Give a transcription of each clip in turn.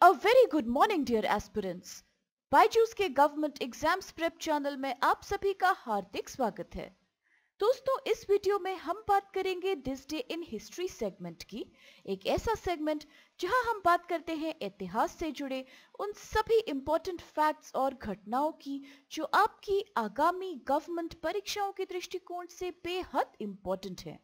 अ very good morning dear aspirants. BYJU'S के government exams prep channel में आप सभी का हार्दिक स्वागत है। दोस्तों, इस वीडियो में हम बात करेंगे this day in history segment की। एक ऐसा सेगमेंट जहां हम बात करते हैं इतिहास से जुड़े उन सभी इंपॉर्टेंट फैक्ट्स और घटनाओं की जो आपकी आगामी गवर्नमेंट परीक्षाओं के दृष्टिकोण से बेहद इंपॉर्टेंट है।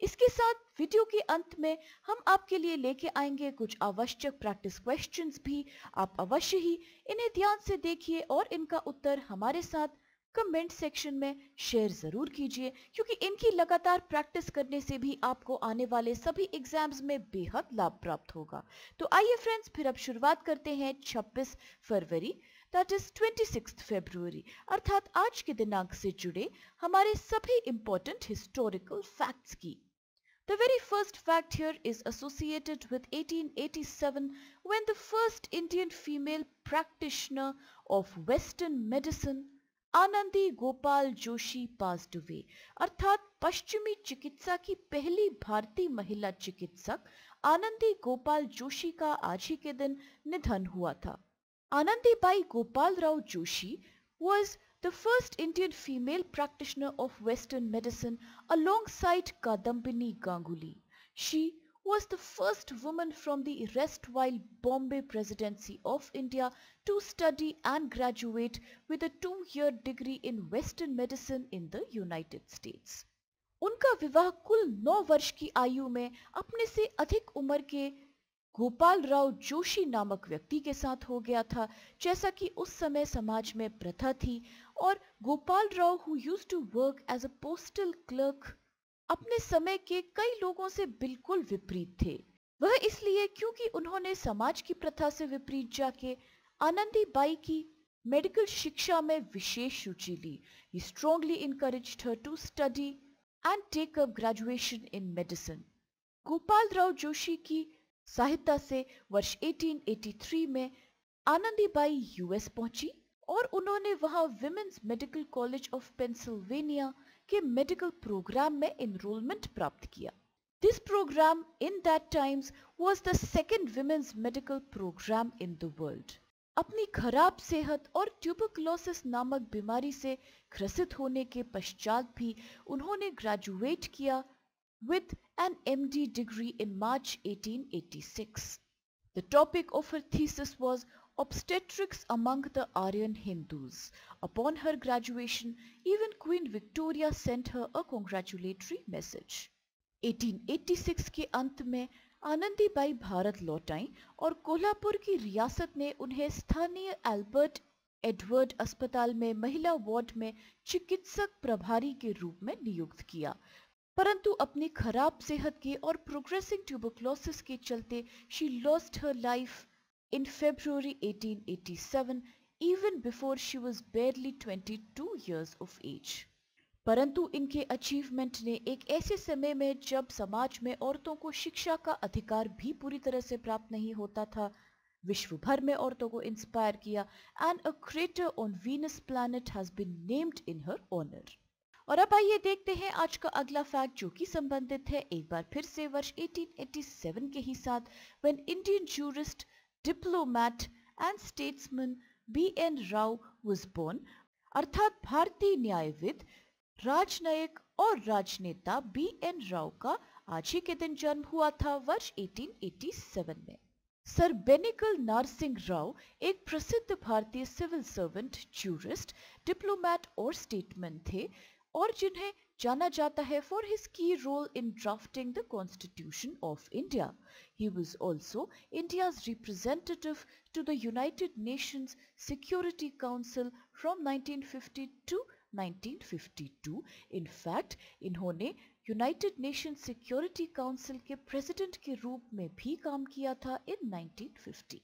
इसके साथ वीडियो के अंत में हम आपके लिए लेके आएंगे कुछ आवश्यक प्रैक्टिस क्वेश्चंस भी। आप अवश्य ही इन्हें ध्यान से देखिए और इनका उत्तर हमारे साथ कमेंट सेक्शन में शेयर जरूर कीजिए, क्योंकि इनकी लगातार प्रैक्टिस करने से भी आपको आने वाले सभी एग्जाम्स में बेहद लाभ प्राप्त होगा। तो आइए फ्रेंड्स, फिर अब शुरुआत करते हैं 26 फरवरी दैट इज 26 फरवरी अर्थात आज के दिनांक से जुड़े हमारे सभी इंपॉर्टेंट हिस्टोरिकल फैक्ट्स की। The very first fact here is associated with 1887 when the first Indian female practitioner of Western medicine, Anandi Gopal Joshi passed away। अर्थात पश्चिमी चिकित्सा की पहली भारतीय महिला चिकित्सक आनंदी गोपाल जोशी का आज ही के दिन निधन हुआ था। Anandibai Gopal Rao Joshi was the first Indian female practitioner of Western medicine alongside Kadambini Ganguly. She was the first woman from the erstwhile Bombay Presidency of India to study and graduate with a 2-year degree in Western medicine in the United States. उनका विवाह कुल 9 वर्ष की आयु में अपने से अधिक उम्र के गोपाल राव जोशी नामक व्यक्ति के साथ हो गया था, जैसा कि उस समय समाज में प्रथा थी। और Gopal Rao who used to work as a postal clerk अपने समय के कई लोगों से बिल्कुल विपरीत थे। वह इसलिए क्योंकि उन्होंने समाज की प्रथा से विपरीत जाके आनंदीबाई की मेडिकल शिक्षा में विशेष रुचि ली। He strongly encouraged her to study and take up graduation in medicine. Gopal Rao Joshi की सहायता से वर्ष 1883 में आनंदीबाई यूएस पहुंची और उन्होंने वहां women's medical college of Pennsylvania के मेडिकल प्रोग्राम में एनरोलमेंट प्राप्त किया। This program in that times was the second women's medical program in the world. अपनी खराब सेहत और ट्यूबरकुलोसिस नामक बीमारी से ग्रसित होने के पश्चात भी उन्होंने ग्रेजुएट किया with an MD degree in March 1886. The topic of her thesis was Obstetrics among the Aryan Hindus. Upon her graduation, even Queen Victoria sent her a congratulatory message. 1886 के अंत में आनंदीबाई भारत लौट आईं और कोल्हापुर की रियासत ने उन्हें स्थानीय एल्बर्ट एडवर्ड अस्पताल में महिला वार्ड में चिकित्सक प्रभारी के रूप में नियुक्त किया। परंतु अपनी खराब सेहत के और प्रोग्रेसिंग ट्यूबरकुलोसिस के चलते she lost her life in February 1887 even before she was barely 22 years of age। परंतु इनके अचीवमेंट ने एक ऐसे समय में जब समाज में औरतों को शिक्षा का अधिकार भी पूरी तरह से प्राप्त नहीं होता था, विश्व भर में औरतों को इंस्पायर किया। And a crater on Venus planet has been named in her honour. और अब आइए देखते हैं आज का अगला फैक्ट, जो कि संबंधित है एक बार फिर से वर्ष 1887 के ही साथ, when Indian jurist, diplomat and statesman B.N. Rao was born. अर्थात भारतीय न्यायविद, राजनयिक और राजनेता B.N. राव का आज ही के दिन जन्म हुआ था वर्ष 1887 में। सर बेनिकल नारसिंह राव एक प्रसिद्ध भारतीय सिविल सर्वेंट, जूरिस्ट, डिप्लोमैट और स्टेटमैन थे और जिन्हें जाना जाता है for his key role in drafting the Constitution of India. He was also India's representative to the United Nations Security Council from 1950 to 1952। In fact इन्होंने यूनाइटेड नेशन सिक्योरिटी काउंसिल के president के रूप में भी काम किया था इन 1950।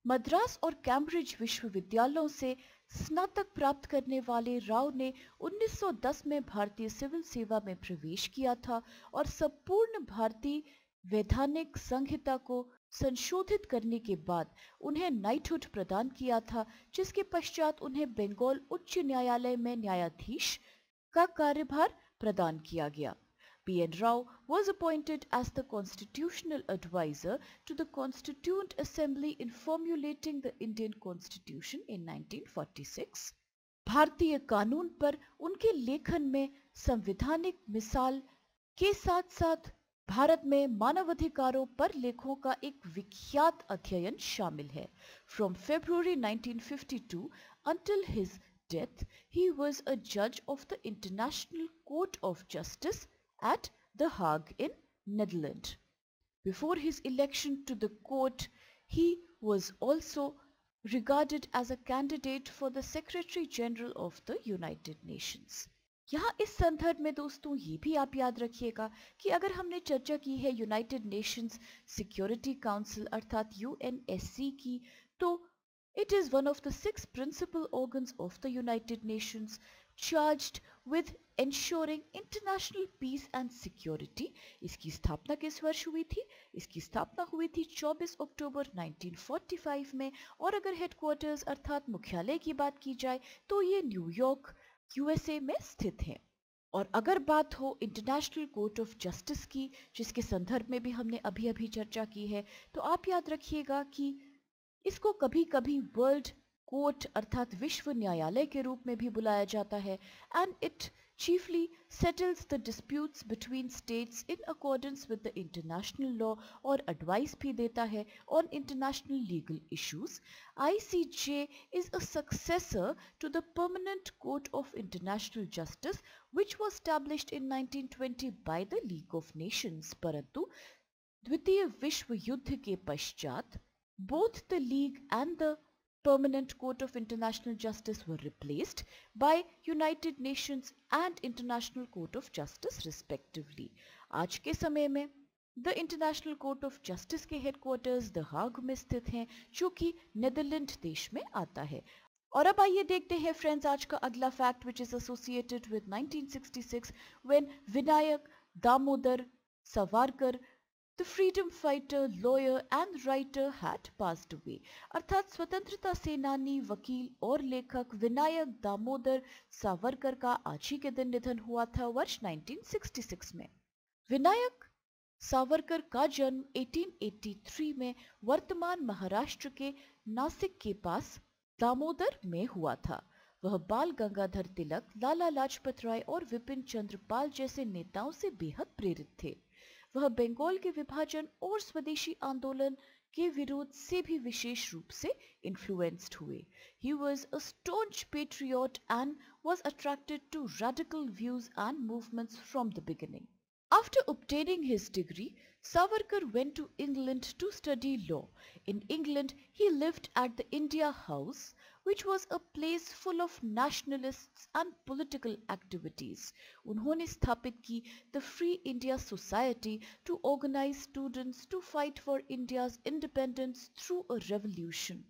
मद्रास और कैम्ब्रिज विश्वविद्यालयों से स्नातक प्राप्त करने वाले राव ने 1910 में भारतीय सिविल सेवा में प्रवेश किया था और संपूर्ण भारतीय वैधानिक संहिता को संशोधित करने के बाद उन्हें नाइटहुड प्रदान किया था, जिसके पश्चात उन्हें बंगाल उच्च न्यायालय में न्यायाधीश का कार्यभार प्रदान किया गया। P.N. Rao was appointed as the constitutional advisor to the Constituent Assembly in formulating the Indian Constitution in 1946. भारतीय कानून पर उनके लेखन में संवैधानिक मिसाल के साथ साथ भारत में मानवाधिकारों पर लेखों का एक विख्यात अध्ययन शामिल है। From February 1952 until his death, he was a judge of the International Court of Justice at The Hague in Netherlands. Before his election to the court, he was also regarded as a candidate for the Secretary General of the United Nations. यहाँ इस संदर्भ में दोस्तों ये भी आप याद रखिएगा कि अगर हमने चर्चा की है यूनाइटेड नेशंस सिक्योरिटी काउंसिल अर्थात यूएनएससी की, तो it is one of the 6 principal organs of the United Nations charged with ensuring international peace and security. इसकी स्थापना किस वर्ष हुई थी? इसकी स्थापना हुई थी 24 अक्टूबर 1945 में, और अगर हेडक्वार्टर्स अर्थात मुख्यालय की बात की जाए तो ये न्यूयॉर्क यूएसए में स्थित है। और अगर बात हो इंटरनेशनल कोर्ट ऑफ जस्टिस की, जिसके संदर्भ में भी हमने अभी चर्चा की है, तो आप याद रखिएगा कि इसको कभी कभी वर्ल्ड कोर्ट अर्थात विश्व न्यायालय के रूप में भी बुलाया जाता है, and it chiefly settles the disputes between states in accordance with the international law, और advice भी देता है on international legal issues. ICJ is a successor to the Permanent Court of International Justice which was established in 1920 by the League of Nations. परंतु द्वितीय विश्व युद्ध के पश्चात both the League and the Permanent Court of International Justice were replaced by United Nations and International Court of Justice respectively. आज के समय में The International Court of Justice के headquarters The Hague में स्थित हैं, जो कि नीदरलैंड देश में आता है। और अब आइए देखते हैं फ्रेंड्स आज का अगला fact which is associated with 1966 when Vinayak Damodar Savarkar, the freedom fighter, lawyer and writer had passed away. अर्थात स्वतंत्रता सेनानी, वकील और लेखक विनायक दामोदर सावरकर का आज ही के दिन निधन हुआ था वर्ष 1966 में। विनायक सावरकर का जन्म 1883 में वर्तमान महाराष्ट्र के नासिक के पास दामोदर में हुआ था। वह बाल गंगाधर तिलक, लाला लाजपत राय और विपिन चंद्र पाल जैसे नेताओं से बेहद प्रेरित थे। वह बंगाल के विभाजन और स्वदेशी आंदोलन के विरोध से भी विशेष रूप से इन्फ्लुएंस्ड हुए। He was a staunch patriot and was attracted to radical views and movements from the beginning. After obtaining his degree, Savarkar went to England to study law. In England, he lived at the India House, which was a place full of nationalists and political activities. उन्होंने स्थापित की the Free India Society to organize students to fight for India's independence through a revolution.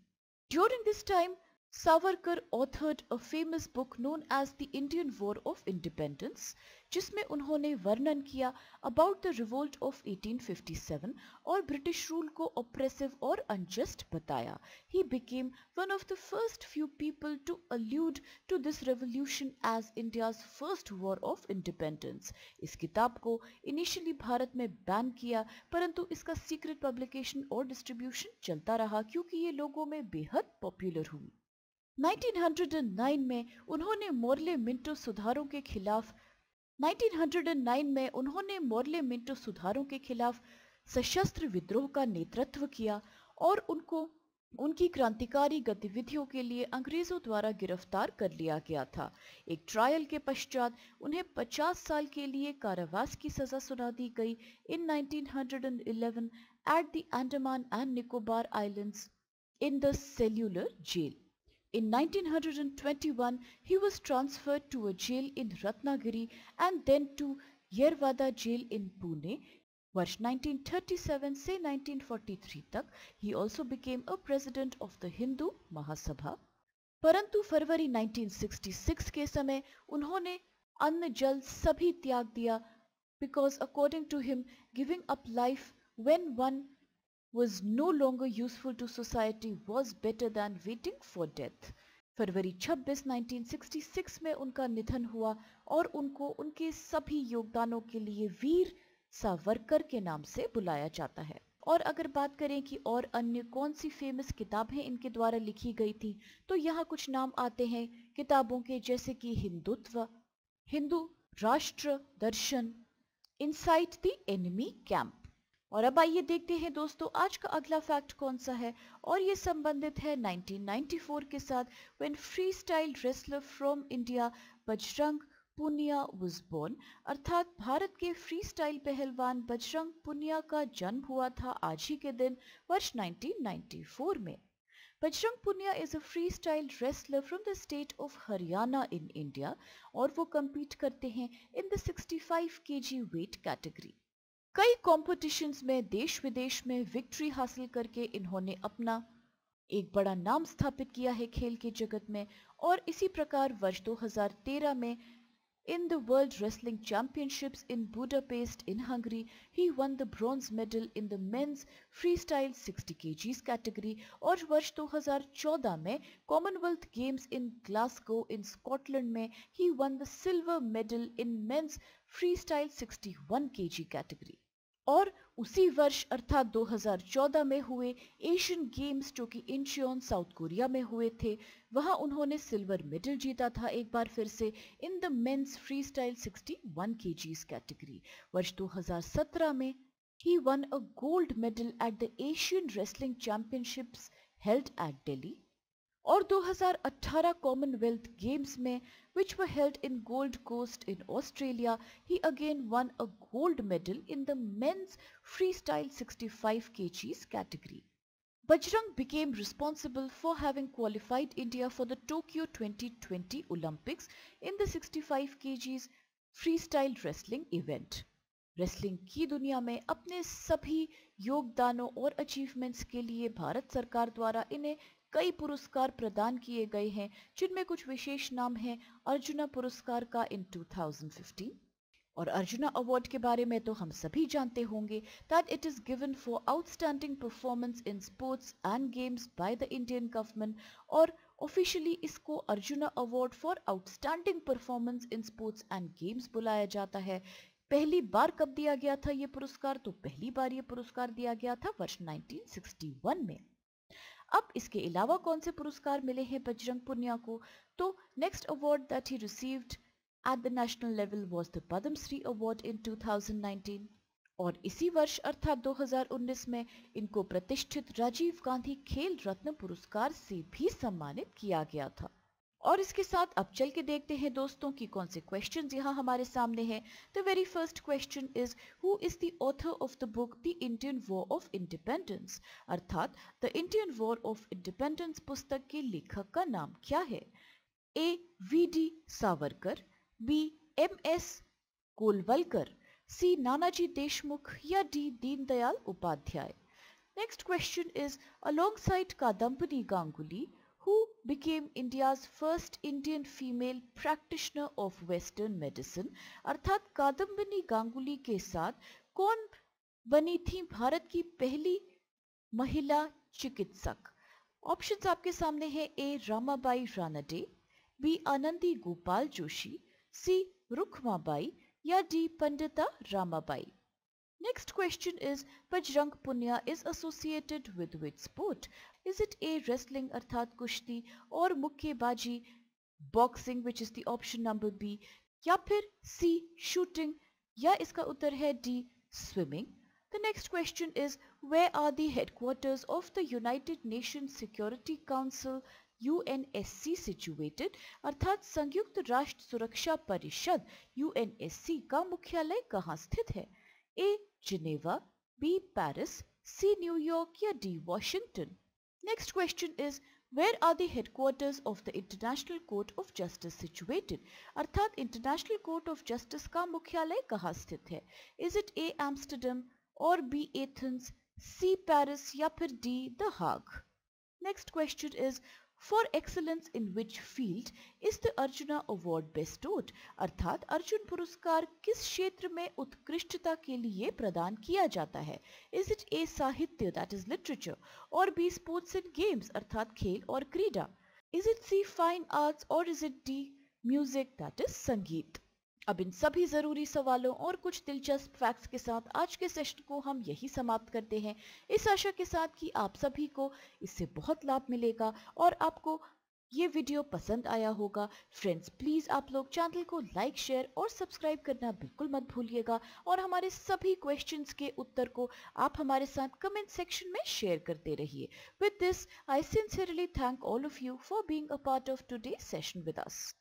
During this time, Savarkar authored a famous book known as the Indian War of Independence, जिसमें उन्होंने वर्णन किया about the revolt of 1857 और British rule को oppressive और unjust बताया. He became one of the first few people to allude to this revolution as India's first war of independence. इस किताब को initially भारत में बैन किया, परंतु इसका secret publication और distribution चलता रहा क्योंकि ये लोगों में बेहद popular हुई. 1909 में उन्होंने मोर्ले मिंटो सुधारों के खिलाफ सशस्त्र विद्रोह का नेतृत्व किया और उनकी क्रांतिकारी गतिविधियों के लिए अंग्रेजों द्वारा गिरफ्तार कर लिया गया था। एक ट्रायल के पश्चात उन्हें 50 साल के लिए कारावास की सजा सुना दी गई in 1911 at the Andaman and Nicobar Islands in the Cellular Jail. In 1921, he was transferred to a jail in Ratnagiri and then to Yerwada jail in Pune. वर्ष 1937 से 1943 तक he also became a president of the Hindu Mahasabha. परंतु फरवरी 1966 के समय उन्होंने अन्न जल सभी त्याग दिया because according to him, giving up life when one was no longer useful to society was better than waiting for death. फरवरी 26, 1966 में उनका निधन हुआ और उनको उनके सभी योगदानों के लिए वीर सावरकर के नाम से बुलाया जाता है। और अगर बात करें कि और अन्य कौन सी फेमस किताबें इनके द्वारा लिखी गई थी, तो यहाँ कुछ नाम आते हैं किताबों के, जैसे कि हिंदुत्व, हिंदू राष्ट्र दर्शन, इनसाइट द एनिमी कैंप। और अब आइए देखते हैं दोस्तों आज का अगला फैक्ट कौन सा है, और ये संबंधित है 1994 के साथ, when freestyle wrestler from India Bajrang Punia was born. अर्थात भारत के फ्री स्टाइल पहलवान बजरंग पुनिया का जन्म हुआ था आज ही के दिन वर्ष 1994 में। Bajrang Punia is a freestyle wrestler from the state of Haryana in India और वो compete करते हैं in the 65 kg weight category। कई competitions में देश विदेश में विक्ट्री हासिल करके इन्होंने अपना एक बड़ा नाम स्थापित किया है खेल के जगत में। और इसी प्रकार वर्ष 2013 में in the World Wrestling Championships in Budapest in Hungary, he won the bronze medal in the men's freestyle 60 kgs category। और वर्ष 2014 में Commonwealth Games in Glasgow in Scotland में he won the silver medal in men's freestyle 61 kg category। और उसी वर्ष अर्थात 2014 में हुए एशियन गेम्स जो कि इंचियोन साउथ कोरिया में हुए थे, वहां उन्होंने सिल्वर मेडल जीता था एक बार फिर से in the men's freestyle 61 kgs category. वर्ष 2017 में he won a gold medal at the Asian wrestling championships held at Delhi. और 2018 कॉमनवेल्थ गेम्स में which were held in Gold Coast in Australia, he again won a gold medal in the men's freestyle 65 kgs category. Bajrang became responsible for having qualified India for the Tokyo 2020 Olympics in the 65 kgs freestyle wrestling event. Wrestling की दुनिया में अपने सभी योगदानों और achievements के लिए भारत सरकार द्वारा इन्हें कई पुरस्कार प्रदान किए गए हैं, जिनमें कुछ विशेष नाम हैं अर्जुना पुरस्कार का इन 2015। और अर्जुना अवार्ड के बारे में तो हम सभी जानते होंगे that it is given for outstanding performance in sports and games by the Indian government. और ऑफिशियली इसको arjuna award for outstanding performance in sports and games बुलाया जाता है। पहली बार कब दिया गया था ये पुरस्कार, तो पहली बार ये पुरस्कार दिया गया था वर्ष 1961 में। अब इसके अलावा कौन से पुरस्कार मिले हैं बजरंग पुनिया को, तो next award that he received at the national level was the Padma Shri award in 2019। और इसी वर्ष अर्थात 2019 में इनको प्रतिष्ठित राजीव गांधी खेल रत्न पुरस्कार से भी सम्मानित किया गया था। और इसके साथ अब चल के देखते हैं दोस्तों कि कौन से क्वेश्चंस यहाँ हमारे सामने हैं। The very first question is who is the author of the book the Indian War of Independence. अर्थात the Indian War of Independence पुस्तक के लेखक का नाम क्या है। A V D. Savarkar, B M S. Golwalkar, C Nanaji Deshmukh या D Deendayal Upadhyay. Next question is alongside Kadambini Ganguly who became India's first Indian female practitioner of Western medicine। अर्थात कादम्बनी गांगुली के साथ कौन बनी थी भारत की पहली महिला चिकित्सक। ऑप्शंस आपके सामने हैं, ए रामाबाई रानडे, बी आनंदी गोपाल जोशी, सी रुखमाबाई या D Pandita Ramabai. Next question is Bajrang Punia is associated with which sport? Is it A wrestling अर्थात कुश्ती और मुक्केबाजी boxing which is the option number B, या फिर C shooting या इसका उत्तर है D swimming। The next question is where are the headquarters of the United Nations Security Council UNSC situated? अर्थात संयुक्त राष्ट्र सुरक्षा परिषद UNSC का मुख्यालय कहाँ स्थित है। A Geneva, B Paris, C New York या D Washington। Next question is where are the headquarters of the International Court of Justice situated? अर्थात International Court of Justice का मुख्यालय कहाँ स्थित है। Is it A Amsterdam और B Athens, C Paris या फिर D The Hague। Next question is for excellence in which field is the Arjuna Award bestowed? अर्थात अर्जुन पुरस्कार किस क्षेत्र में उत्कृष्टता के लिए प्रदान किया जाता है। Is it A साहित्य that is literature और B sports and games अर्थात खेल और क्रीड़ा। Is it C fine arts और is it D music that is संगीत? अब इन सभी जरूरी सवालों और कुछ दिलचस्प फैक्ट्स के साथ आज के सेशन को हम यही समाप्त करते हैं, इस आशा के साथ कि आप सभी को इससे बहुत लाभ मिलेगा और आपको ये वीडियो पसंद आया होगा। फ्रेंड्स, प्लीज आप लोग चैनल को लाइक, शेयर और सब्सक्राइब करना बिल्कुल मत भूलिएगा और हमारे सभी क्वेश्चंस के उत्तर को आप हमारे साथ कमेंट सेक्शन में शेयर करते रहिए। With this, I sincerely thank all of you for being a part of today's session with us.